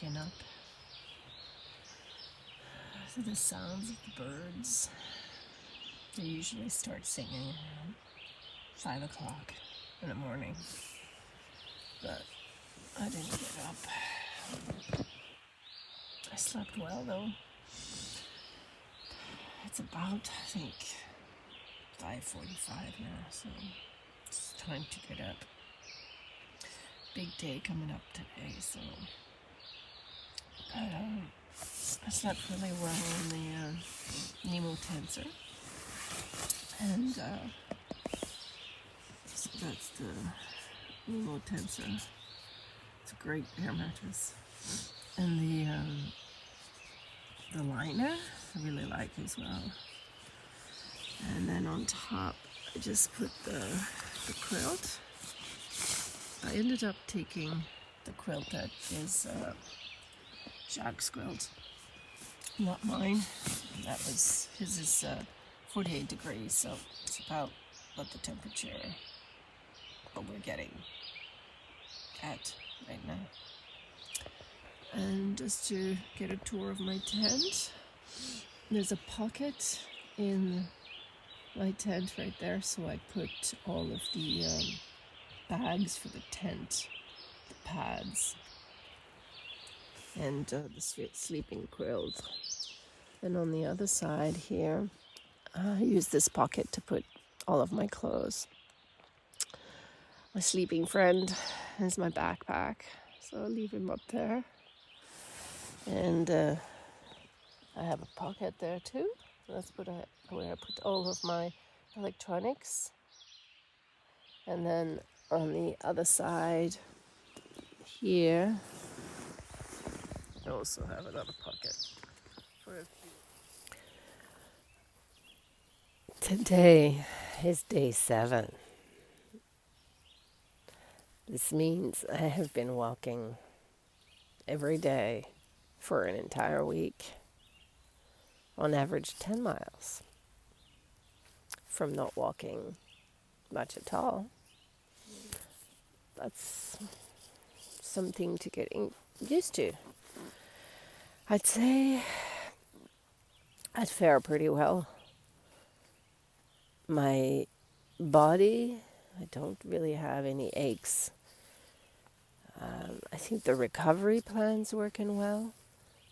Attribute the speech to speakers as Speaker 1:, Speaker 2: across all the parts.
Speaker 1: waking up to the sounds of the birds. They usually start singing around 5 o'clock in the morning, but I didn't get up. I slept well though. It's about, I think, 5:45 now, so it's time to get up. Big day coming up today, so I slept really well in the Nemo tensor, and so that's the Nemo tensor. It's a great air mattress, and the liner I really like as well. And then on top, I just put the quilt. I ended up taking the quilt that is Jacques' quilt, not mine. His is 48 degrees, so it's about what the temperature what we're getting at right now. And just to get a tour of my tent, there's a pocket in my tent right there, so I put all of the bags for the tent, the pads, and the sleeping quilt. And on the other side here, I use this pocket to put all of my clothes. My sleeping friend is my backpack, so I'll leave him up there. And I have a pocket there too. That's where I put all of my electronics. And then on the other side here, I also have another pocket for a few. Today is day 7. This means I have been walking every day for an entire week, on average 10 miles, from not walking much at all. That's something to get used to. I'd say I'd fare pretty well. My body, I don't really have any aches. I think the recovery plan's working well.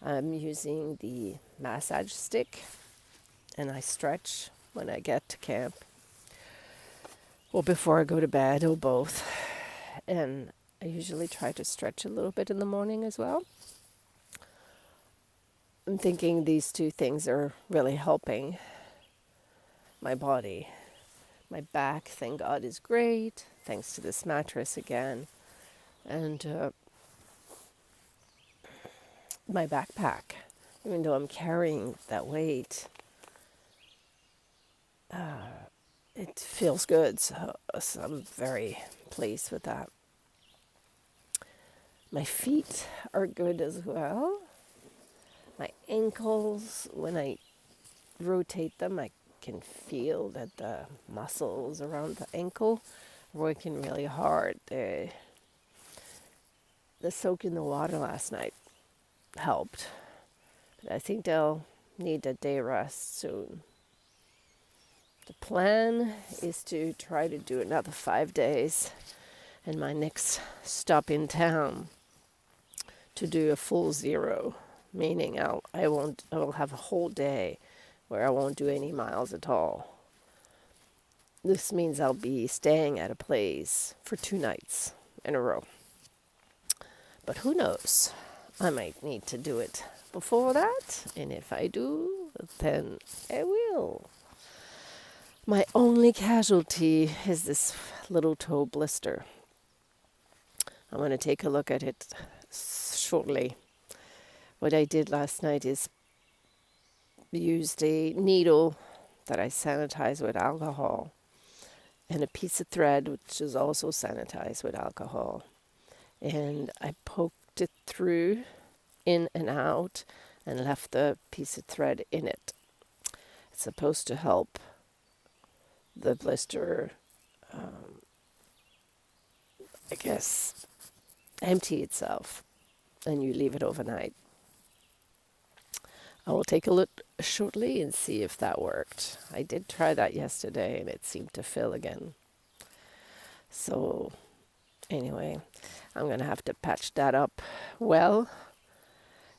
Speaker 1: I'm using the massage stick, and I stretch when I get to camp, or before I go to bed, or both. And I usually try to stretch a little bit in the morning as well. I'm thinking these two things are really helping my body. My back, thank God, is great, thanks to this mattress again. And my backpack, even though I'm carrying that weight, it feels good, so I'm very pleased with that. My feet are good as well. My ankles, when I rotate them, I can feel that the muscles around the ankle are working really hard. The soak in the water last night helped, but I think they'll need a day rest soon. The plan is to try to do another 5 days, and my next stop in town to do a full 0, meaning I will have a whole day where I won't do any miles at all. This means I'll be staying at a place for 2 nights in a row. But who knows? I might need to do it before that, and if I do, then I will. My only casualty is this little toe blister. I'm going to take a look at it shortly. What I did last night is used a needle that I sanitized with alcohol and a piece of thread which is also sanitized with alcohol. And I poked it through, in and out, and left the piece of thread in it. It's supposed to help the blister, I guess, empty itself and you leave it overnight. I will take a look shortly and see if that worked. I did try that yesterday and it seemed to fill again. So anyway, I'm going to have to patch that up well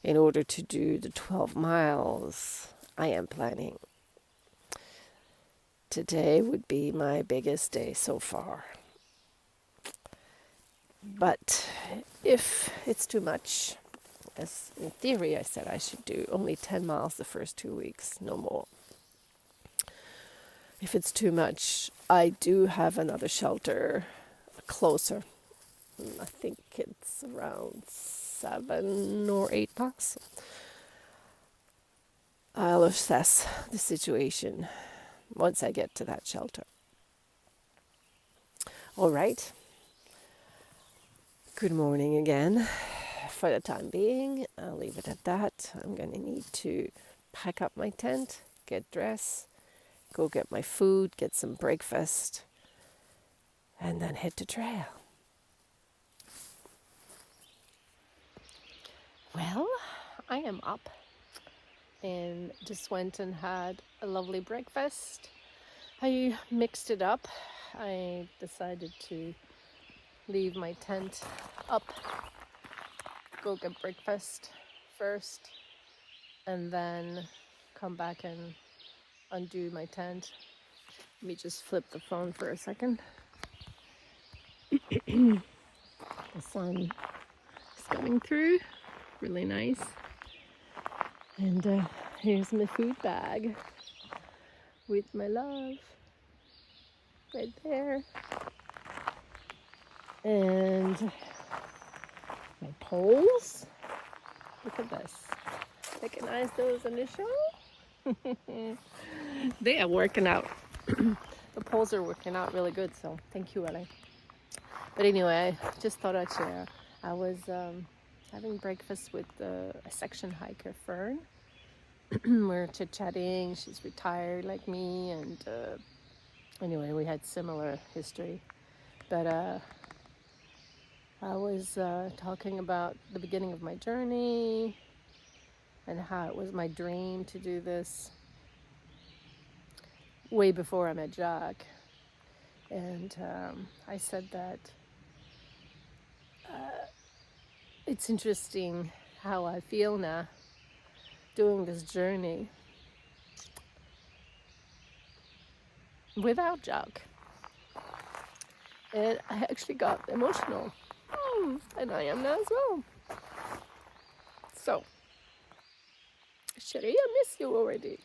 Speaker 1: in order to do the 12 miles I am planning. Today would be my biggest day so far. But if it's too much, as in theory I said I should do only 10 miles the first 2 weeks, no more. If it's too much, I do have another shelter closer. I think it's around 7 or 8 miles. I'll assess the situation once I get to that shelter. All right. Good morning again. For the time being, I'll leave it at that. I'm going to need to pack up my tent, get dressed, go get my food, get some breakfast, and then hit the trail. Well, I am up and just went and had a lovely breakfast. I mixed it up. I decided to leave my tent up, go get breakfast first, and then come back and undo my tent. Let me just flip the phone for a second. The sun is coming through, really nice. And here's my food bag with my love right there. And my poles. Look at this. Recognize those on the show? They are working out. The poles are working out really good, so thank you, Ellie. But anyway, I just thought I'd share. I was having breakfast with a section hiker, Fern. We're chit-chatting. She's retired like me, and anyway, we had similar history. But I was talking about the beginning of my journey and how it was my dream to do this way before I met Jacques. And I said that it's interesting how I feel now doing this journey without Jacques. And I actually got emotional. And I am now as well. So, Sherry, I miss you already.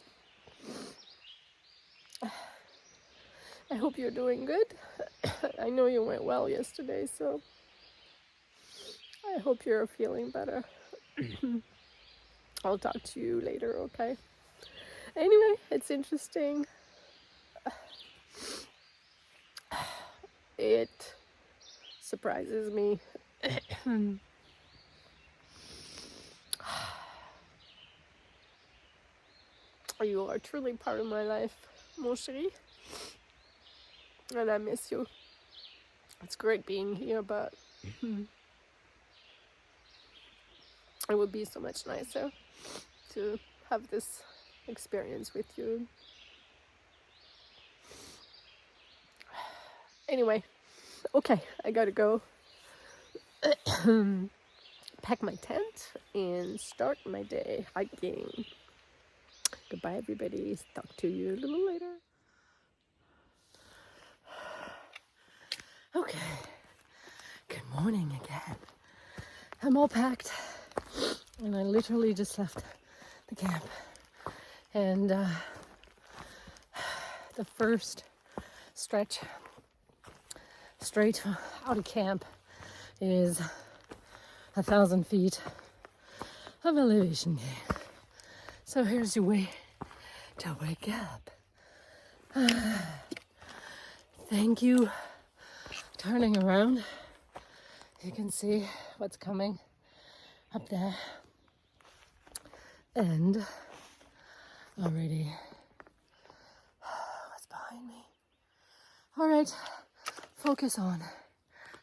Speaker 1: I hope you're doing good. I know you went well yesterday, so I hope you're feeling better. I'll talk to you later, okay? Anyway, it's interesting. It surprises me. You are truly part of my life, mon chéri. And I miss you. It's great being here, but it would be so much nicer to have this experience with you. Anyway, okay, I gotta go pack my tent and start my day hiking. Goodbye, everybody. Talk to you a little later. Okay, good morning again. I'm all packed, and I literally just left the camp. And the first stretch straight out of camp is 1,000 feet of elevation gain. So here's your way to wake up. Thank you. Turning around, you can see what's coming up there. And already what's behind me. All right, focus on.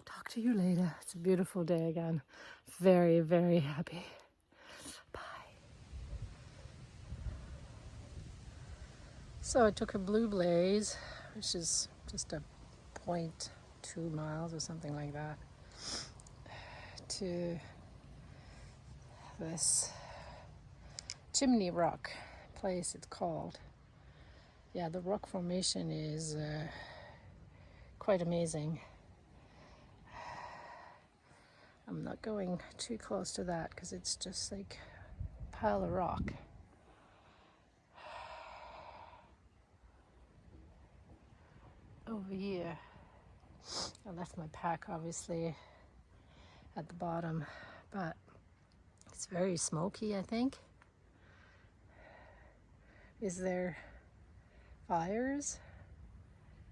Speaker 1: Talk to you later. It's a beautiful day again. Very, very happy. Bye. So I took a Blue Blaze, which is just a 0.2 miles or something like that, to this Chimney Rock place it's called. Yeah, the rock formation is quite amazing. I'm not going too close to that because it's just like a pile of rock. Over here, I left my pack obviously at the bottom, but it's very smoky, I think. Is there fires?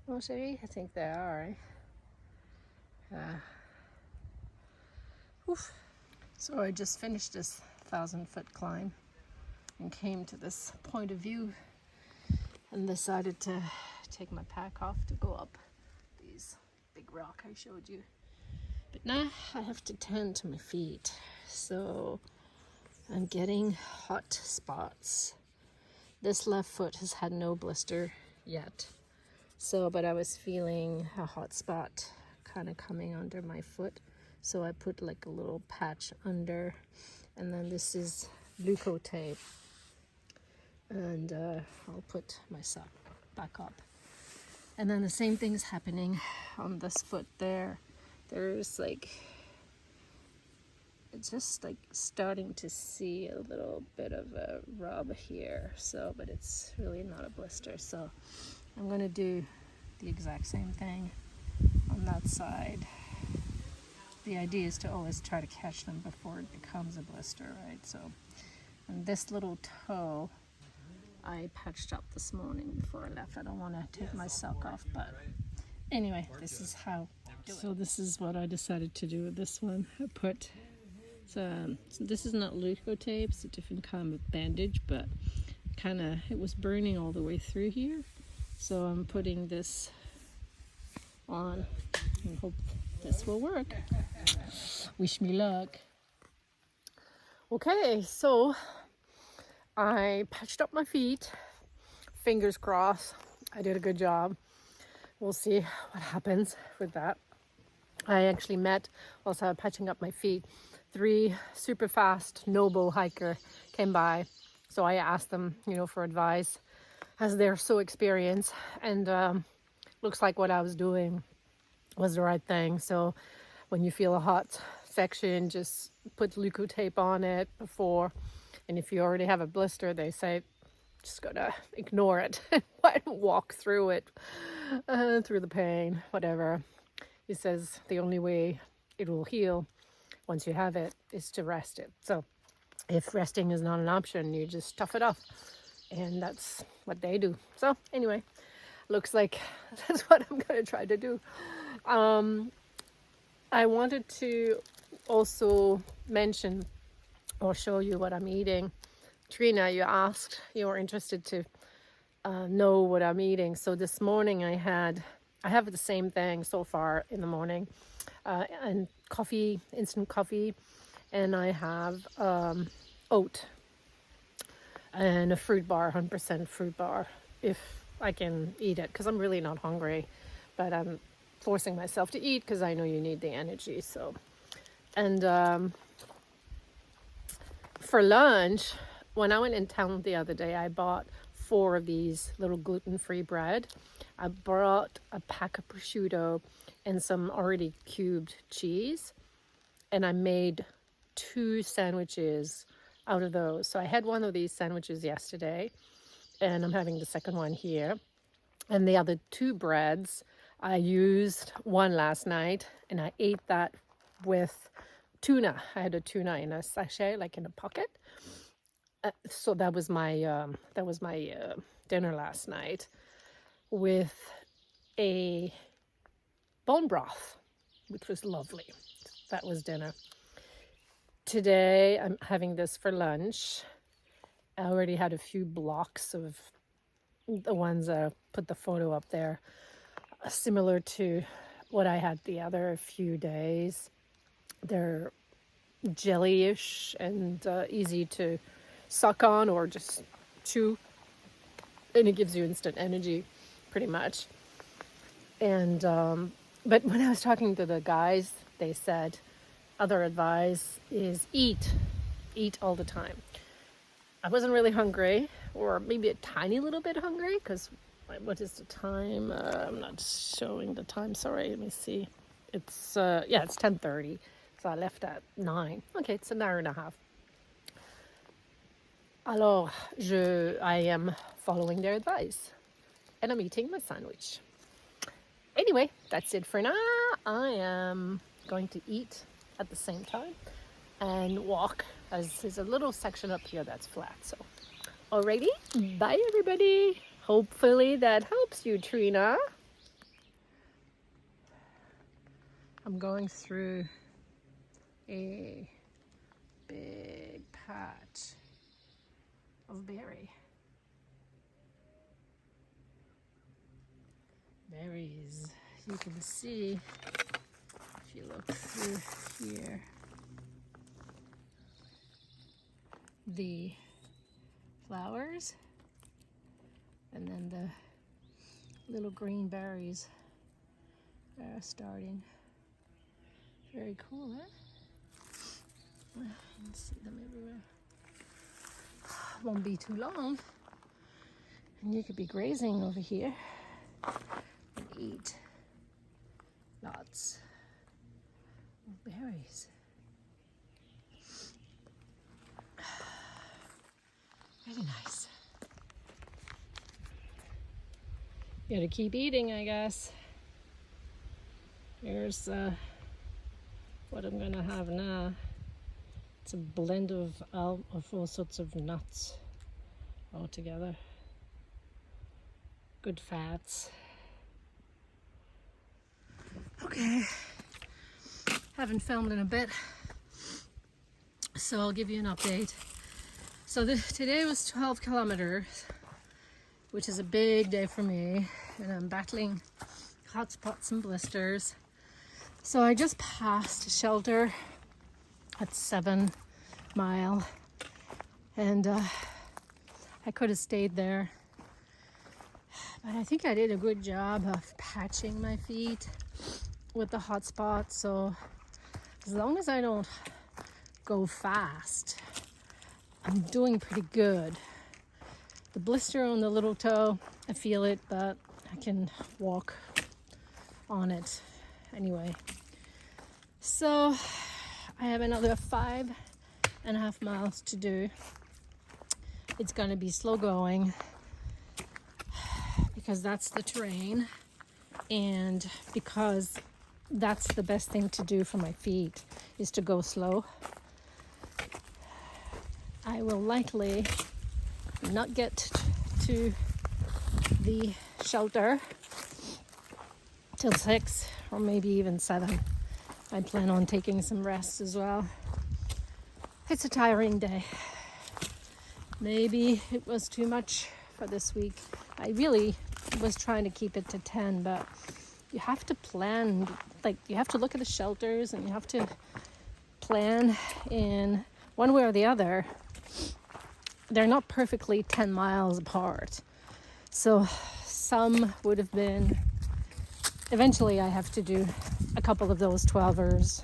Speaker 1: Mostly, I think there are. Oof. So I just finished this 1,000-foot climb and came to this point of view and decided to take my pack off to go up these big rock I showed you. But now I have to tend to my feet, so I'm getting hot spots. This left foot has had no blister yet, but I was feeling a hot spot kind of coming under my foot, so I put like a little patch under, and then this is Leuco tape, and I'll put my sock back up. And then the same thing's happening on this foot there. There's like, it's just like starting to see a little bit of a rub here, but it's really not a blister. So I'm going to do the exact same thing on that side. The idea is to always try to catch them before it becomes a blister, right? So, and this little toe I patched up this morning before I left. I don't want to take my sock off, but anyway, this is how I do it. So this is what I decided to do with this one. I put, so this is not Leuco tape, it's a different kind of bandage, but it was burning all the way through here. So I'm putting this on and hope this will work. Wish me luck. Okay, so I patched up my feet. Fingers crossed, I did a good job. We'll see what happens with that. I actually met, whilst patching up my feet, 3 super fast noble hiker came by. So I asked them, for advice, as they're so experienced, and looks like what I was doing was the right thing. So when you feel a hot section, just put Leuco tape on it before. And if you already have a blister, they say just gotta ignore it and walk through it, through the pain, whatever. He says the only way it will heal once you have it is to rest it. So if resting is not an option, you just tough it up, and that's what they do. So anyway, looks like that's what I'm gonna try to do. I wanted to also mention or show you what I'm eating. Trina, you asked, you were interested to know what I'm eating. So this morning I have the same thing so far in the morning, and coffee, instant coffee, and I have oat and a fruit bar, 100% fruit bar, if I can eat it, because I'm really not hungry, but I'm forcing myself to eat because I know you need the energy. So, and for lunch, when I went in town the other day, I bought 4 of these little gluten-free bread. I brought a pack of prosciutto and some already cubed cheese, and I made 2 sandwiches out of those. So I had one of these sandwiches yesterday, and I'm having the second one here. And the other 2 breads, I used one last night, and I ate that with tuna. I had a tuna in a sachet, like in a pocket. So that was my dinner last night, with a bone broth, which was lovely. That was dinner. Today I'm having this for lunch. I already had a few blocks of the ones I put the photo up there, similar to what I had the other few days. They're
Speaker 2: jellyish and easy to suck on or just chew, and it gives you instant energy, pretty much. And but when I was talking to the guys, they said other advice is eat all the time. I wasn't really hungry, or maybe a tiny little bit hungry, because what is the time? I'm not showing the time. Sorry, let me see. It's it's 10:30, so I left at 9. Okay, it's an hour and a half. Alors, I am following their advice, and I'm eating my sandwich. Anyway, that's it for now. I am going to eat at the same time and walk, as there's a little section up here that's flat. So, alrighty, bye everybody. Hopefully that helps you, Trina. I'm going through a big patch of berries. You can see if you look through here, the flowers, and then the little green berries are starting. Very cool, huh? You can see them everywhere. Won't be too long, and you could be grazing over here and eat lots of berries. Very nice. Gotta keep eating, I guess. Here's what I'm gonna have now. It's a blend of all sorts of nuts all together. Good fats. Okay, haven't filmed in a bit, so I'll give you an update. So today was 12 kilometers, which is a big day for me, and I'm battling hot spots and blisters. So I just passed a shelter at 7 Mile, and I could have stayed there, but I think I did a good job of patching my feet with the hot spots. So as long as I don't go fast, I'm doing pretty good. The blister on the little toe, I feel it, but I can walk on it anyway. So I have another 5.5 miles to do. It's gonna be slow going because that's the terrain, and because that's the best thing to do for my feet, is to go slow. I will likely not get to the shelter till 6 or maybe even 7. I plan on taking some rest as well. It's a tiring day. Maybe it was too much for this week. I really was trying to keep it to 10, but you have to plan, like you have to look at the shelters and you have to plan in one way or the other. They're not perfectly 10 miles apart. So some would have been, eventually I have to do a couple of those 12ers.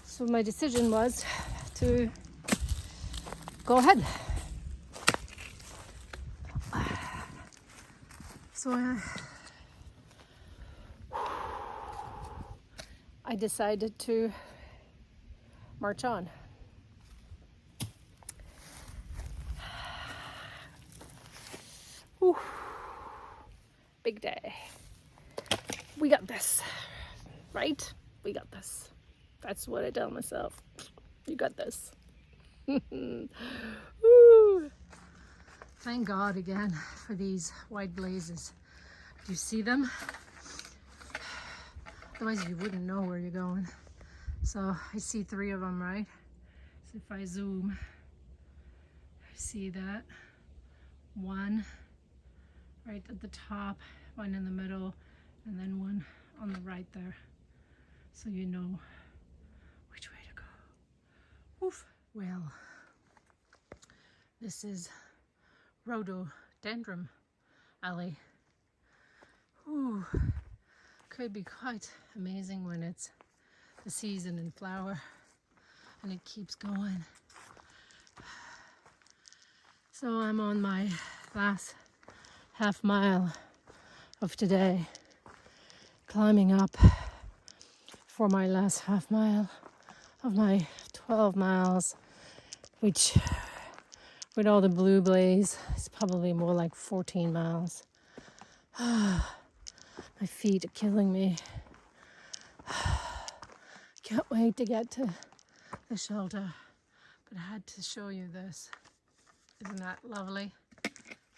Speaker 2: So my decision was to go ahead. So I decided to march on. Whew. Big day. We got this, right? We got this. That's what I tell myself. You got this. Woo. Thank God again for these white blazes. Do you see them? Otherwise you wouldn't know where you're going. So I see 3 of them, right? So if I zoom, see that. One right at the top, one in the middle, and then one on the right there. So you know which way to go. Oof. Well, this is rhododendron alley. Ooh, could be quite amazing when it's the season in flower and it keeps going. So I'm on my last half mile of today, climbing up for my last half mile of my 12 miles, which with all the blue blaze is probably more like 14 miles. My feet are killing me. Can't wait to get to the shelter, but I had to show you this. Isn't that lovely?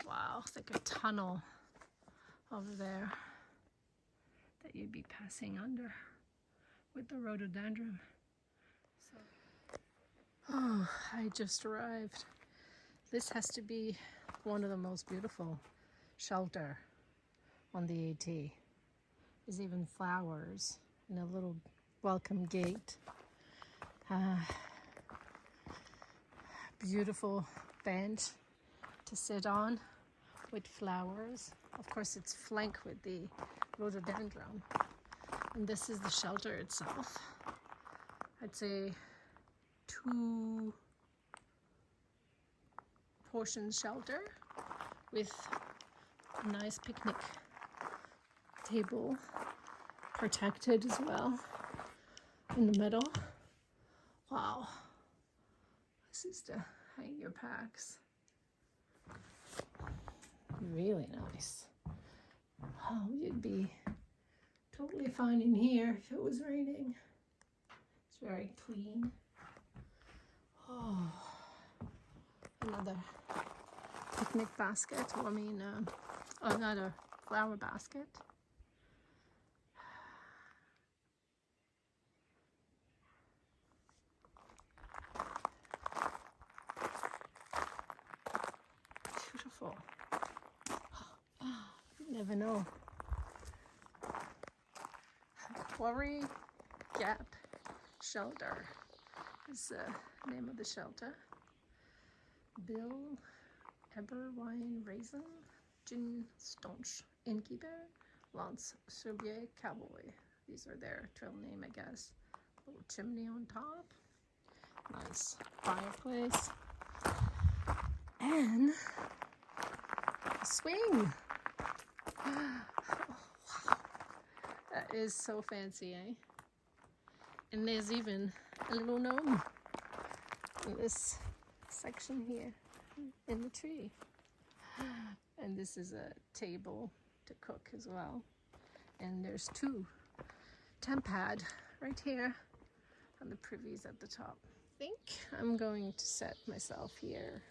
Speaker 2: Wow, it's like a tunnel over there that you'd be passing under with the rhododendron. So, oh, I just arrived. This has to be one of the most beautiful shelter on the AT. There's even flowers and a little welcome gate. Beautiful bench to sit on with flowers. Of course, it's flanked with the rhododendron. And this is the shelter itself. I'd say 2 portion shelter with a nice picnic table, protected as well in the middle. Wow, this is to hang your packs. Really nice. Oh, you'd be totally fine in here if it was raining. It's very clean. Oh, another picnic basket. Well, I mean, another flower basket. Beautiful. You never know. Quarry Gap Shelter is the name of the shelter. Bill Eberwine Raisin, Gin Staunch Innkeeper, Lance Soubier Cowboy. These are their trail name, I guess. Little chimney on top. Nice fireplace. And a swing. Oh, wow. That is so fancy, eh? And there's even a little gnome in this section here in the tree. And this is a table to cook as well. And there's 2 temp pad right here and the privies at the top. I think I'm going to set myself here.